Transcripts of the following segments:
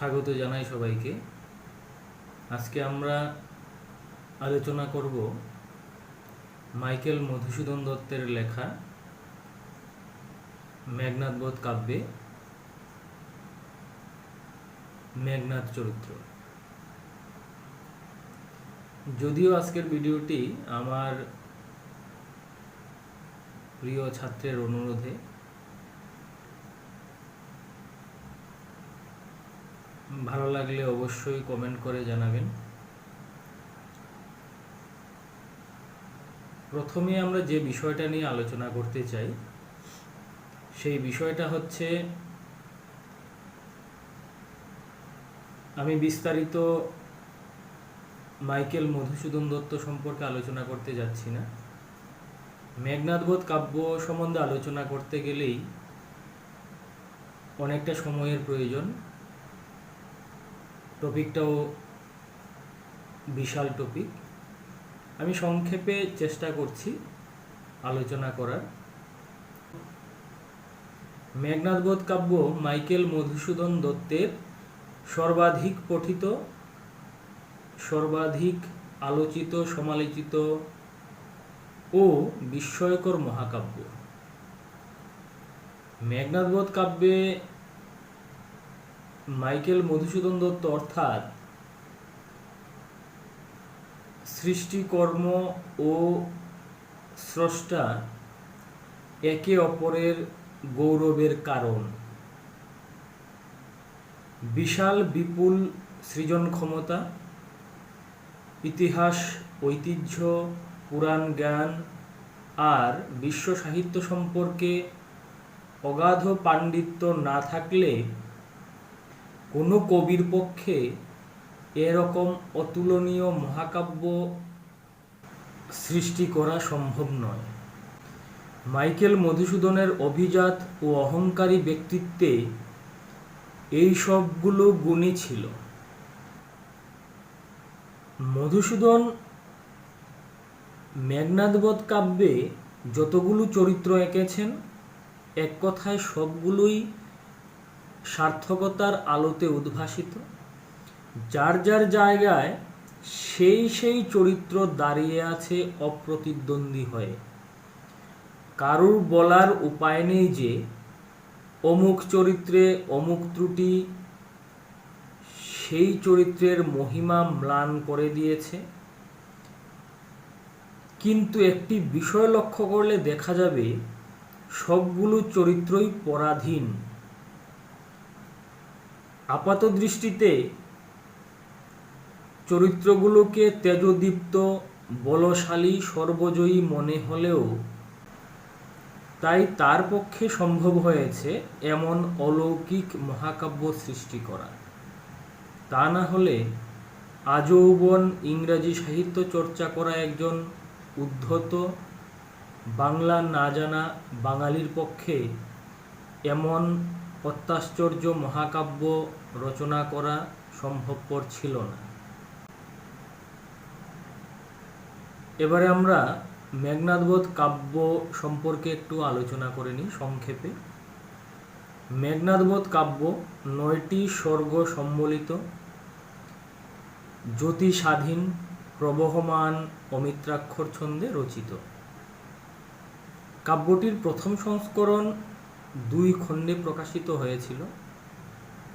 স্বাগত জানাই সবাইকে। আজকে আমরা আলোচনা করব মাইকেল মধুসূদন দত্তের লেখা মেঘনাদ বধ কাব্যে মেঘনাদ চরিত্র। যদিও আজকের ভিডিওটি আমার প্রিয় ছাত্রের অনুরোধে, ভালো লাগলে অবশ্যই কমেন্ট করে জানাবেন। প্রথমে আমরা যে বিষয়টা নিয়ে আলোচনা করতে চাই সেই বিষয়টা হচ্ছে, আমি বিস্তারিত মাইকেল মধুসূদন দত্ত সম্পর্কে আলোচনা করতে যাচ্ছি না। মেঘনাদ বধ কাব্য সম্বন্ধে আলোচনা করতে গেলেই অনেকটা সময়ের প্রয়োজন। টপিকটাও বিশাল টপিক। আমি সংক্ষেপে চেষ্টা করছি আলোচনা করার। মেঘনাদ বধ কাব্য মাইকেল মধুসূদন দত্তের সর্বাধিক পঠিত, সর্বাধিক আলোচিত, সমালোচিত ও বিস্ময়কর মহাকাব্য। মেঘনাদ বধ কাব্যে মাইকেল মধুসূদন দত্ত অর্থাৎ সৃষ্টিকর্ম ও স্রষ্টা একে অপরের গৌরবের কারণ। বিশাল বিপুল সৃজন ক্ষমতা, ইতিহাস, ঐতিহ্য, পুরাণ জ্ঞান আর বিশ্ব সাহিত্য সম্পর্কে অগাধ পাণ্ডিত্য না থাকলে কোনো কবির পক্ষে এরকম অতুলনীয় মহাকাব্য সৃষ্টি করা সম্ভব নয়। মাইকেল মধুসূদনের অভিজাত ও অহংকারী ব্যক্তিত্বে এই সবগুলো গুণই ছিল। মধুসূদন মেঘনাদ বধ কাব্যে যতগুলো চরিত্র এঁকেছেন, এক কথায় সবগুলোই সার্থকতার আলোতে উদ্ভাসিত। যার যার জায়গায় সেই সেই চরিত্র দাঁড়িয়ে আছে অপ্রতিদ্বন্দ্বী হয়ে। কারুর বলার উপায় নেই যে অমুক চরিত্রে অমুক ত্রুটি সেই চরিত্রের মহিমা ম্লান করে দিয়েছে। কিন্তু একটি বিষয় লক্ষ্য করলে দেখা যাবে সবগুলো চরিত্রই পরাধীন। আপাত দৃষ্টিতে চরিত্রগুলোকে তেজদীপ্ত, বলশালী, সর্বজয়ী মনে হলেও তাই তার পক্ষে সম্ভব হয়েছে এমন অলৌকিক মহাকাব্য সৃষ্টি করা। তা না হলে আজীবন ইংরাজি সাহিত্য চর্চা করা একজন উদ্ধত, বাংলা না জানা বাঙালির পক্ষে এমন অত্যাশ্চর্য মহাকাব্য রচনা করা সম্ভবপর ছিল না। এবারে আমরা মেঘনাদ বধ কাব্য সম্পর্কে একটু আলোচনা করে নিই সংক্ষেপে। মেঘনাদ বধ কাব্য 9টি স্বর্গ সম্বলিত, জ্যোতি স্বাধীন, প্রবহমান অমিত্রাক্ষর ছন্দে রচিত। কাব্যটির প্রথম সংস্করণ 2 খণ্ডে প্রকাশিত হয়েছিল।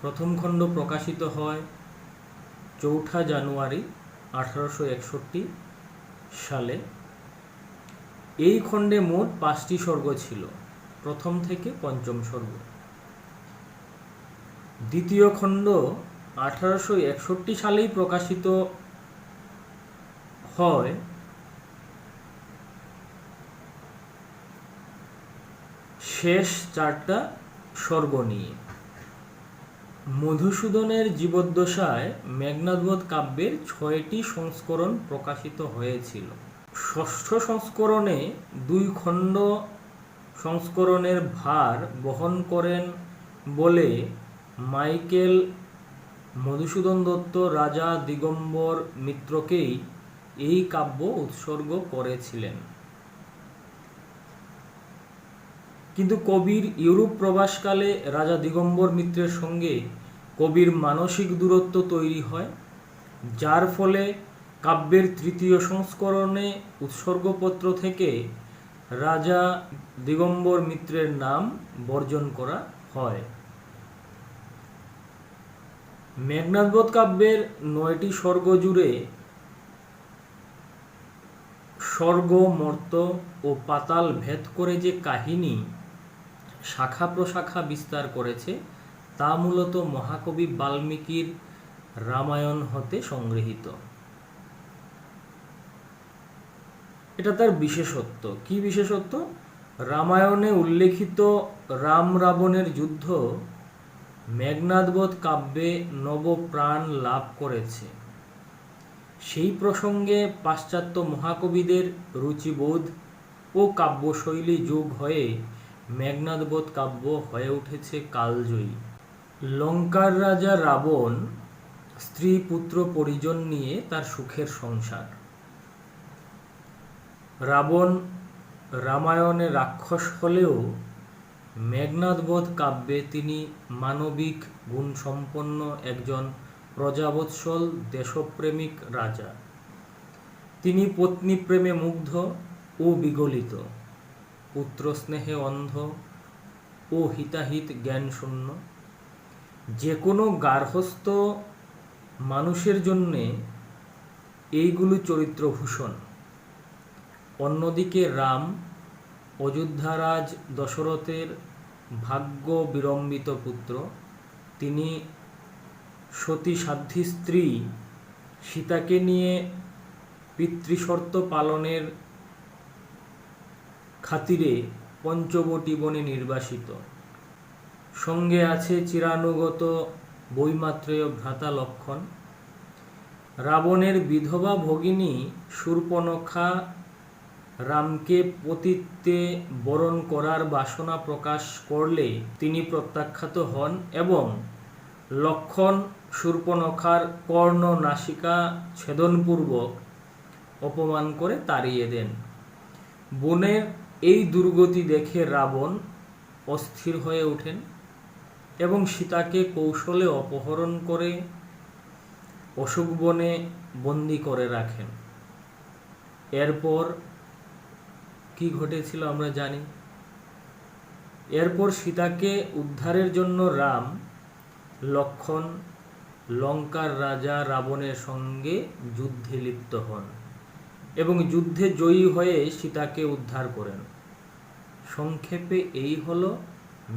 প্রথম খণ্ড প্রকাশিত হয় 4 জানুয়ারি 1861 সালে। এই খণ্ডে মোট 5টি স্বর্গ ছিল, প্রথম থেকে পঞ্চম স্বর্গ। দ্বিতীয় খণ্ড 1861 সালেই প্রকাশিত হয়। শেষ 4টা স্বর্গ নিয়ে। মধুসূদনের জীবদ্দশায় মেঘনাদ বধ কাব্যের 6টি সংস্করণ প্রকাশিত হয়েছিল। ষষ্ঠ সংস্করণে 2 খণ্ড সংস্করণের ভার বহন করেন বলে মাইকেল মধুসূদন দত্ত রাজা দিগম্বর মিত্রকেই এই কাব্য উৎসর্গ করেছিলেন। কিন্তু কবির ইউরোপ প্রবাসকালে রাজা দিগম্বর মিত্রের সঙ্গে কবির মানসিক দূরত্ব তৈরি হয়, যার ফলে কাব্যের তৃতীয় সংস্করণে উৎসর্গপত্র থেকে রাজা দিগম্বর মিত্রের নাম বর্জন করা হয়। মেঘনাদবধ কাব্যের 9টি স্বর্গ জুড়ে স্বর্গ, মর্ত্য ও পাতাল ভেদ করে যে কাহিনী শাখা প্রশাখা বিস্তার করেছে তা মূলত মহাকবি বাল্মীকির রামায়ণ হতে সংগৃহীত। এটা তার বিশেষত্ব। কি বিশেষত্ব? রামায়ণে উল্লেখিত রাম রাবণের যুদ্ধ মেঘনাদবধ কাব্যে নবপ্রাণ লাভ করেছে। সেই প্রসঙ্গে পাশ্চাত্য মহাকবিদের রুচিবোধ ও কাব্যশৈলী যোগ হয়ে মেঘনাদবধ কাব্য হয়ে উঠেছে কালজয়ী। লঙ্কার রাজা রাবণ স্ত্রী পুত্র পরিজন নিয়ে তার সুখের সংসার। রাবণ রামায়ণে রাক্ষস হলেও মেঘনাদবধ কাব্যে তিনি মানবিক গুণসম্পন্ন একজন প্রজাবৎসল দেশপ্রেমিক রাজা। তিনি পত্নী প্রেমে মুগ্ধ ও বিগলিত, পুত্র স্নেহে অন্ধ ও হিতাহিত জ্ঞানশূন্য। যে কোনো গার্হস্থ্য মানুষের জন্যে এইগুলো চরিত্রভূষণ। অন্যদিকে রাম অযোধ্যারাজ দশরথের ভাগ্য বিড়ম্বিত পুত্র। তিনি সতী সাধ্বী স্ত্রী সীতাকে নিয়ে পিতৃশর্ত পালনের খাতিরে পঞ্চবটী বনে নির্বাসিত। সঙ্গে আছে চিরানুগত বৈমাত্রেয় ভ্রাতা লক্ষ্মণ। রাবণের বিধবা ভগিনী শূর্পণখা রামকে পতিত্বে বরণ করার বাসনা প্রকাশ করলে তিনি প্রত্যাখ্যাত হন এবং লক্ষ্মণ শূর্পণখার কর্ণ নাসিকা ছেদনপূর্বক অপমান করে তাড়িয়ে দেন। বোনের এই দুর্গতি দেখে রাবণ অস্থির হয়ে ওঠেন এবং সীতাকে কৌশলে অপহরণ করে অশোক বনে বন্দী করে রাখেন। এরপর কি ঘটেছিল আমরা জানি। এরপর সীতাকে উদ্ধারের জন্য রাম, লক্ষ্মণ লঙ্কার রাজা রাবণের সঙ্গে যুদ্ধে লিপ্ত হন এবং যুদ্ধে জয়ী হয়ে সীতাকে উদ্ধার করেন। সংক্ষেপে এই হলো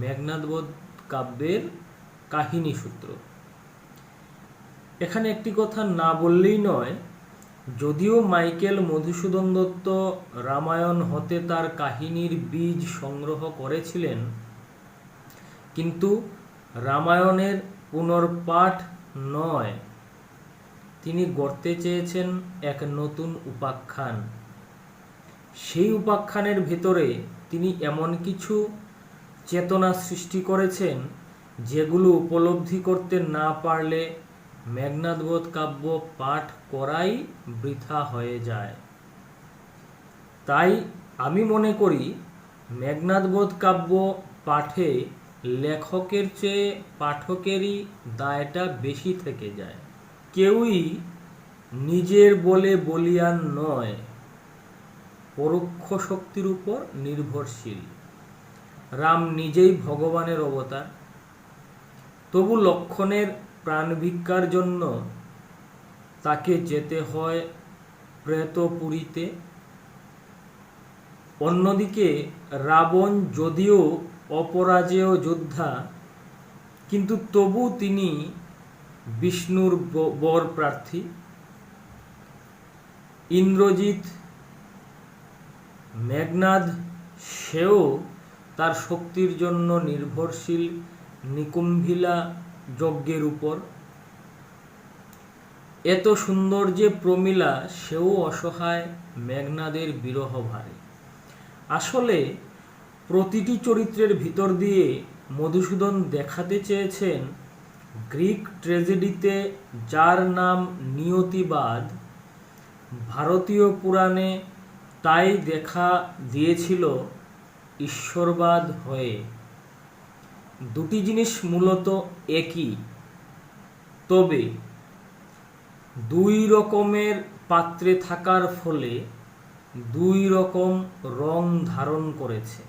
মেঘনাদবধ কাব্যের কাহিনী সূত্র। এখানে একটি কথা না বললেই নয়, যদিও মাইকেল মধুসূদন দত্ত রামায়ণ হতে তার কাহিনীর বীজ সংগ্রহ করেছিলেন, কিন্তু রামায়ণের পুনর্পাঠ নয়, তিনি গড়তে চেয়েছেন এক নতুন উপাখ্যান। সেই উপাখ্যানের ভেতরে তিনি এমন কিছু চেতনা সৃষ্টি করেছেন যেগুলো উপলব্ধি করতে না পারলে মেঘনাদবধ কাব্য পাঠ করাই বৃথা হয়ে যায়। তাই আমি মনে করি মেঘনাদবধ কাব্য পাঠে লেখকের চেয়ে পাঠকেরই দায়টা বেশি থেকে যায়। কেউই নিজের বলে বলীয়ান নয়, পরোক্ষ শক্তির উপর নির্ভরশীল। রাম নিজেই ভগবানের অবতার, তবু লক্ষ্মণের প্রাণ ভিক্ষার জন্য তাকে যেতে হয় প্রেতপুরীতে। অন্যদিকে রাবণ যদিও অপরাজেয় যোদ্ধা, কিন্তু তবু তিনি বিষ্ণুর বর প্রার্থী। ইন্দ্রজিৎ, মেঘনাদ, সেও তার শক্তির জন্য নির্ভরশীল নিকুম্ভিলা যজ্ঞের উপর। এত সুন্দর যে প্রমীলা, সেও অসহায় মেঘনাদের বিরহ ভারে। আসলে প্রতিটি চরিত্রের ভিতর দিয়ে মধুসূদন দেখাতে চেয়েছেন গ্রিক ট্র্যাজেডিতে যার নাম নিয়তিবাদ, ভারতীয় পুরাণে তাই দেখা দিয়েছিল ঈশ্বরবাদ হয়ে। দুটি জিনিস মূলত একই, তবে দুই রকমের পাত্রে থাকার ফলে দুই রকম রং ধারণ করেছে।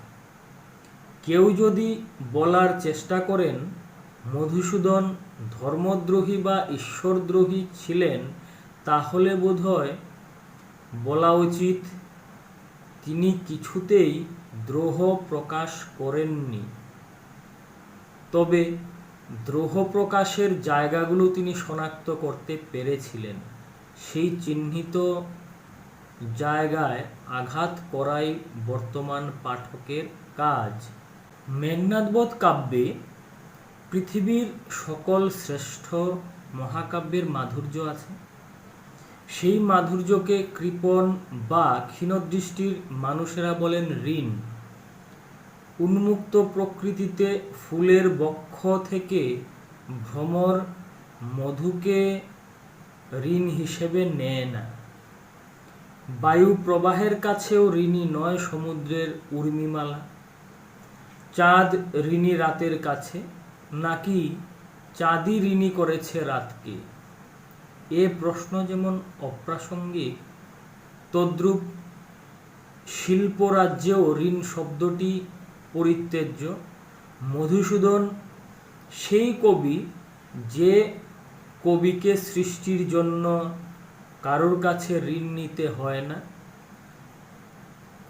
কেউ যদি বলার চেষ্টা করেন মধুসূদন ধর্মদ্রোহী বা ঈশ্বরদ্রোহী ছিলেন, তাহলে বোধহয় বলা উচিত তিনি কিছুতেই দ্রোহ প্রকাশ করেননি। তবে দ্রোহ প্রকাশের জায়গাগুলো তিনি শনাক্ত করতে পেরেছিলেন। সেই চিহ্নিত জায়গায় আঘাত করাই বর্তমান পাঠকের কাজ। মেঘনাদবধ কাব্যে পৃথিবীর সকল শ্রেষ্ঠ মহাকাব্যের মাধুর্য আছে। সেই মাধুর্যকে কৃপণ বা ক্ষীণদৃষ্টির মানুষেরা বলেন ঋণ। উন্মুক্ত প্রকৃতিতে ফুলের বক্ষ থেকে ভ্রমর মধুকে ঋণ হিসেবে নেয় না। বায়ু প্রবাহের কাছেও ঋণী নয় সমুদ্রের উর্মিমালা। চাঁদ ঋণী রাতের কাছে, নাকি চাঁদই ঋণী করেছে রাতকে? এ প্রশ্ন যেমন অপ্রাসঙ্গিক, তদ্রূপ শিল্পরাজ্যেও ঋণ শব্দটি পরিত্যাজ্য। মধুসূদন সেই কবি যে কবিকে সৃষ্টির জন্য কারোর কাছে ঋণ নিতে হয় না।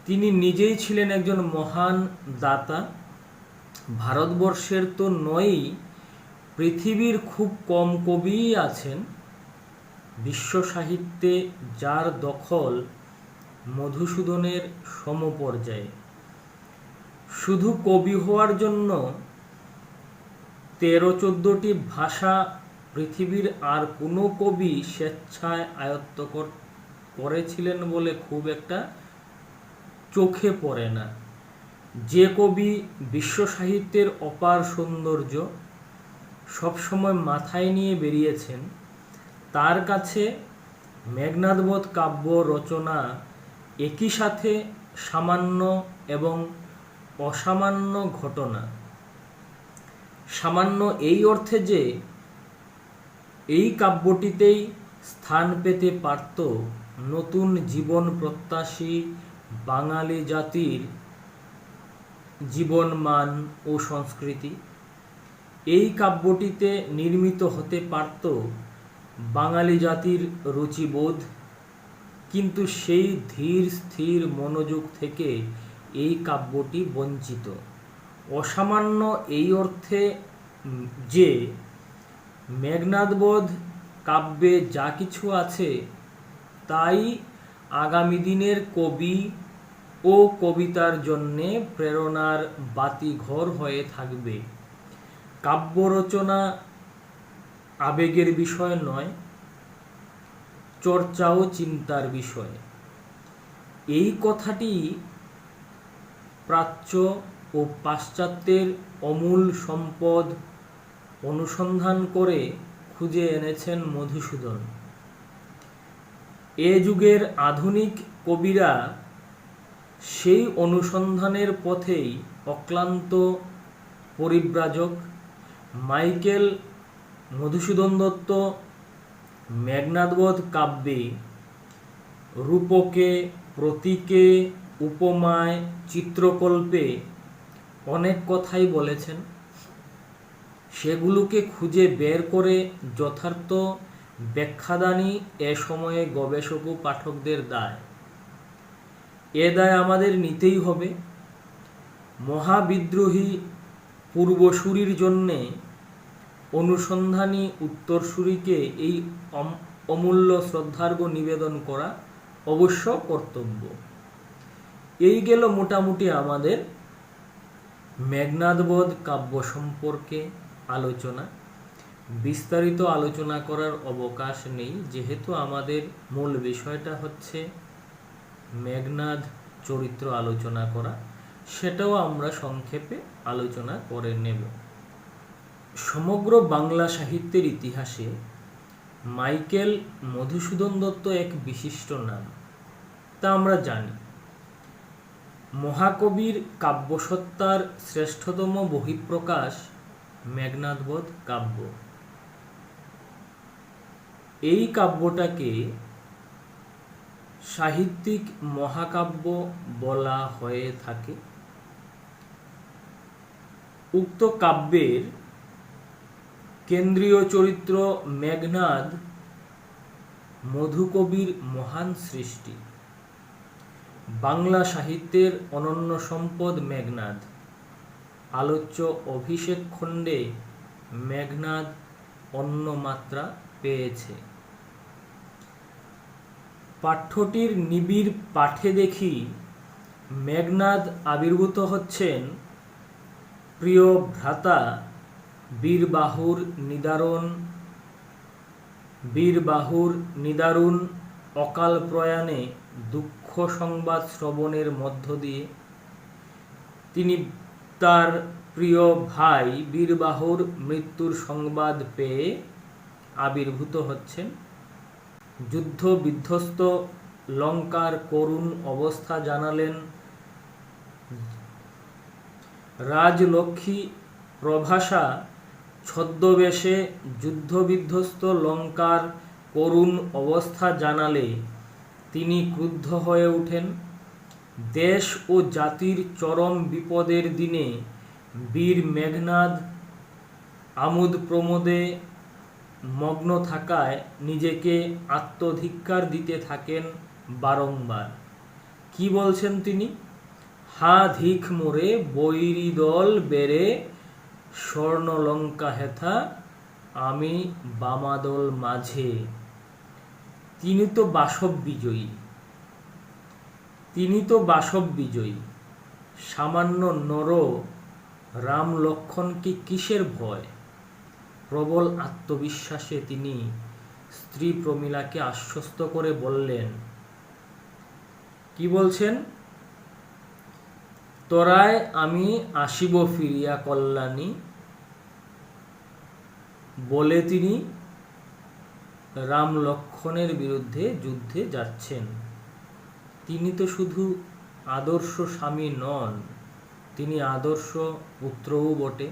তিনি নিজেই ছিলেন একজন মহান দাতা। ভারতবর্ষের তো নয়ই, পৃথিবীর খুব কম কবিই আছেন বিশ্ব সাহিত্যে যার দখল মধুসূদনের সমপর্যায়ে। শুধু কবি হওয়ার জন্য 13-14টি ভাষা পৃথিবীর আর কোনো কবি স্বেচ্ছায় আয়ত্ত করেছিলেন বলে খুব একটা চোখে পড়ে না। যে কবি বিশ্ব সাহিত্যের অপার সৌন্দর্য সবসময় মাথায় নিয়ে বেরিয়েছেন, তার কাছে মেঘনাদবধ কাব্য রচনা একই সাথে সামান্য এবং অসামান্য ঘটনা। সামান্য এই অর্থে যে এই কাব্যটিতেই স্থান পেতে পারত নতুন জীবন প্রত্যাশী বাঙালি জাতির জীবনমান ও সংস্কৃতি। এই কাব্যটিতে নির্মিত হতে পারত বাঙালি জাতির রুচিবোধ, কিন্তু সেই ধীর স্থির মনোযোগ থেকে এই কাব্যটি বঞ্চিত। অসামান্য এই অর্থে যে মেঘনাদবধ কাব্যে যা কিছু আছে তাই আগামী দিনের কবি ও কবিতার জন্যে প্রেরণার বাতিঘর হয়ে থাকবে। কাব্য রচনা আবেগের বিষয় নয়, চর্চা ও চিন্তার বিষয়। এই কথাটি প্রাচ্য ও পাশ্চাত্যের অমূল সম্পদ অনুসন্ধান করে খুঁজে এনেছেন মধুসূদন। এ যুগের আধুনিক কবিরা সেই অনুসন্ধানের পথেই অক্লান্ত পরিব্রাজক। মাইকেল মধুসূদন দত্ত মেঘনাদবধ কাব্যে রূপকে, প্রতীকে, উপমায়, চিত্রকল্পে অনেক কথাই বলেছেন। সেগুলোকে খুঁজে বের করে যথার্থ ব্যাখ্যাদানই এ সময়ে গবেষক ও পাঠকদের দায়। এ দায় আমাদের নিতেই হবে। মহাবিদ্রোহী পূর্বসূরির জন্যে অনুসন্ধানী উত্তরসূরিকে এই অমূল্য শ্রদ্ধার্ঘ নিবেদন করা অবশ্য কর্তব্য। এই গেল মোটামুটি আমাদের মেঘনাদবধ কাব্য সম্পর্কে আলোচনা। বিস্তারিত আলোচনা করার অবকাশ নেই, যেহেতু আমাদের মূল বিষয়টা হচ্ছে মেঘনাদ চরিত্র আলোচনা করা। সেটাও আমরা সংক্ষেপে আলোচনা করে নেব। সমগ্র বাংলা সাহিত্যের ইতিহাসে মাইকেল মধুসূদন দত্ত এক বিশিষ্ট নাম, তা আমরা জানি। মহাকবির কাব্যসত্তার শ্রেষ্ঠতম বহিঃপ্রকাশ মেঘনাদবধ কাব্য। এই কাব্যটাকে সাহিত্যিক মহাকাব্য বলা হয়ে থাকে। উক্ত কাব্যের কেন্দ্রীয় চরিত্র মেঘনাদ মধুকবির মহান সৃষ্টি। বাংলা সাহিত্যের অনন্য সম্পদ মেঘনাদ। আলোচ্য অভিষেক খণ্ডে মেঘনাদ অন্য মাত্রা পেয়েছে। পাঠ্যটির নিবিড় পাঠে দেখি মেঘনাদ আবির্ভূত হচ্ছেন প্রিয় ভ্রাতা বীরবাহুর নিদারুণ অকাল প্রয়াণে দুঃখ সংবাদ শ্রবণের মধ্য দিয়ে। তিনি তার প্রিয় ভাই বীরবাহুর মৃত্যুর সংবাদ পেয়ে আবির্ভূত হচ্ছেন। যুদ্ধ বিধ্বস্ত লঙ্কার করুণ অবস্থা জানালেন। রাজলক্ষ্মী প্রভাসা ছদ্মবেশে যুদ্ধবিধ্বস্ত লঙ্কার করুণ অবস্থা জানালে তিনি ক্রুদ্ধ হয়ে ওঠেন। দেশ ও জাতির চরম বিপদের দিনে বীর মেঘনাদ আমোদ প্রমোদে মগ্ন থাকায় নিজেকে আত্মধিক্কার দিতে থাকেন বারংবার। কি বলছেন তিনি? হা ধিক মোরে বৈরী দল বেড়ে স্বর্ণলঙ্কা হেথা আমি বামাদল মাঝে। তিনি তো বাসব বিজয়ী। সামান্য নর রাম লক্ষ্মণকে কিসের ভয়? প্রবল আত্মবিশ্বাসে তিনি স্ত্রী প্রমীলাকে আশ্বস্ত করে বললেন, কি বলছেন? তোরায় আমি আসিব ফিরিয়া কল্যাণী। বলে তিনি রাম লক্ষ্মণের বিরুদ্ধে যুদ্ধে যাচ্ছেন। তিনি তো শুধু আদর্শ স্বামী নন, তিনি আদর্শ পুত্রও বটে।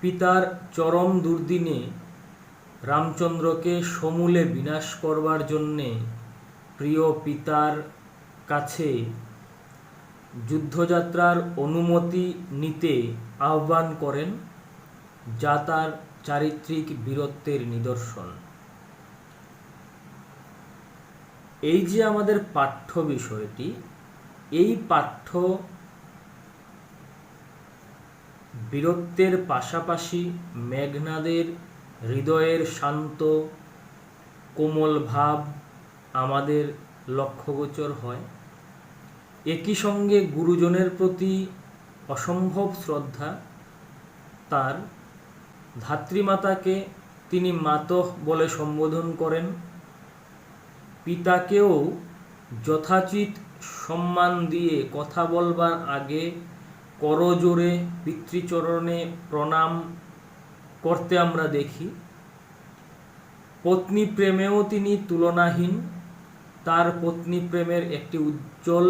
পিতার চরম দুর্দিনে রামচন্দ্রকে সমূলে বিনাশ করবার জন্যে প্রিয় পিতার কাছে যুদ্ধযাত্রার অনুমতি নিতে আহ্বান করেন, যা তার চারিত্রিক বীরত্বের নিদর্শন। এই যে আমাদের পাঠ্য বিষয়টি, এই পাঠ্য বীরত্বের পাশাপাশি মেঘনাদের হৃদয়ের শান্ত কোমল ভাব আমাদের লক্ষ্যগোচর হয়। একই সঙ্গে গুরুজনের প্রতি অসম্ভব শ্রদ্ধা। তার ধাত্রীমাতাকে তিনি মাতঃ বলে সম্বোধন করেন। পিতাকেও যথাচিত সম্মান দিয়ে কথা বলবার আগে করজোড়ে পিতৃচরণে প্রণাম করতে আমরা দেখি। পত্নী প্রেমেও তিনি তুলনাহীন। তার পত্নী প্রেমের একটি উজ্জ্বল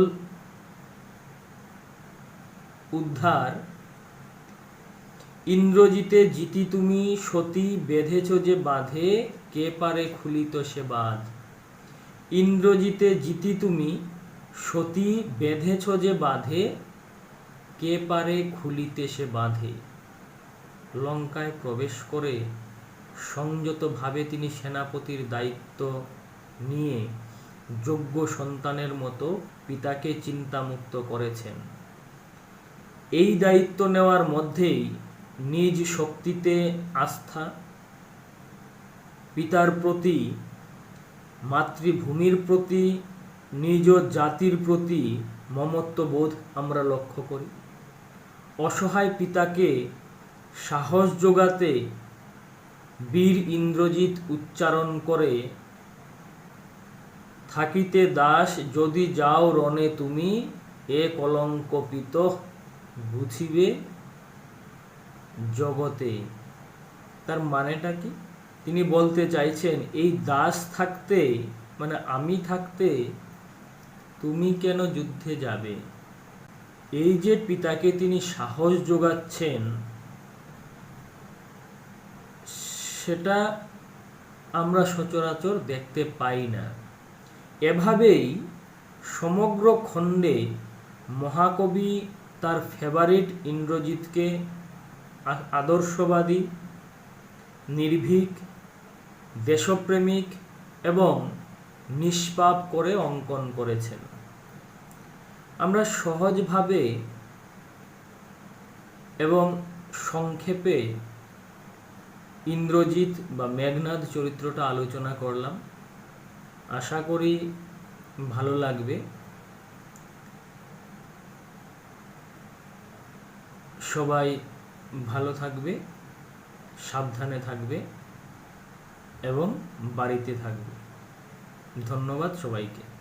উদ্ধার। ইন্দ্রজিতে জিতি তুমি সতী বেঁধেছ যে বাঁধে, কে পারে খুলিত সে বাঁধ। ইন্দ্রজিতে জিতি তুমি সতী বেঁধেছ যে বাঁধে, কে পারে খুলিতে সে বাঁধে। লঙ্কায় প্রবেশ করে সংযতভাবে তিনি সেনাপতির দায়িত্ব নিয়ে যোগ্য সন্তানের মতো পিতাকে চিন্তামুক্ত করেছেন। এই দায়িত্ব নেওয়ার মধ্যেই নিজ শক্তিতে আস্থা, পিতার প্রতি, মাতৃভূমির প্রতি, নিজ জাতির প্রতি মমত্ববোধ আমরা লক্ষ্য করি। অসহায় পিতাকে সাহস যোগাতে বীর ইন্দ্রজিৎ উচ্চারণ করে, থাকিতে দাস যদি যাও রণে তুমি, এ কলঙ্ক পিত বুঝিবে জগতে। তার মানেটা কি? তিনি বলতে চাইছেন, এই দাস থাকতে, মানে আমি থাকতে তুমি কেন যুদ্ধে যাবে? এই যে পিতাকে তিনি সাহস যোগাচ্ছেন, সেটা আমরা সচরাচর দেখতে পাই না। এভাবেই সমগ্র খণ্ডে মহাকবি তার ফেভারিট ইন্দ্রজিৎকে আদর্শবাদী, নির্ভীক, দেশপ্রেমিক এবং নিষ্পাপ করে অঙ্কন করেছেন। আমরা সহজভাবে এবং সংক্ষেপে ইন্দ্রজিৎ বা মেঘনাদ চরিত্রটা আলোচনা করলাম। আশা করি ভালো লাগবে। সবাই ভালো থাকবে, সাবধানে থাকবে এবং বাড়িতে থাকবে। ধন্যবাদ সবাইকে।